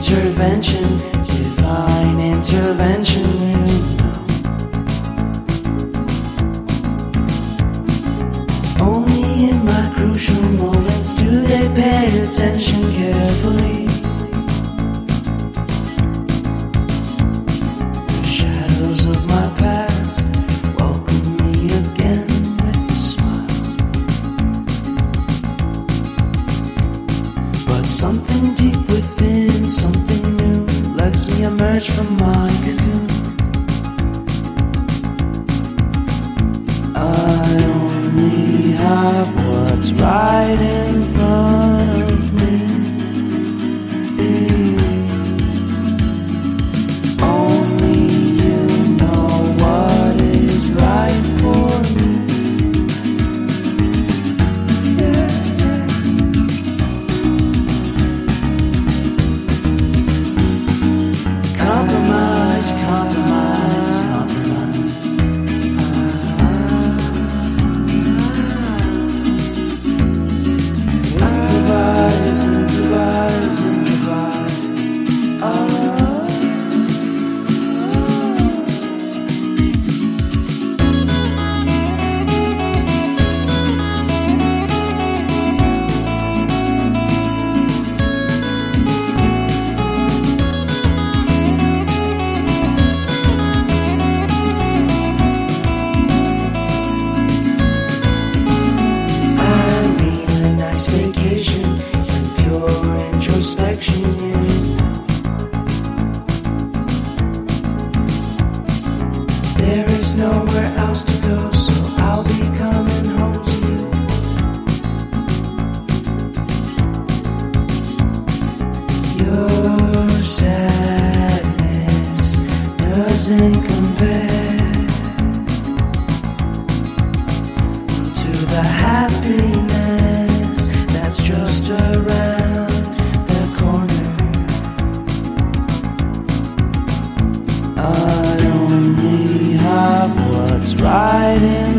intervention, divine intervention, you know. Only in my crucial moments do they pay attention carefully. The shadows of my past welcome me again with a smile. But something deep within, something new, lets me emerge from my cocoon. I only have what's right in front of me. Only you know what is right for me. Compromise, compromise, compromise. Improvise, improvise, improvise. Vacation and pure introspection, you know. There is nowhere else to go, so I'll be coming home to you. Your sadness doesn't compare to the happiness that's just around the corner. I only have what's right in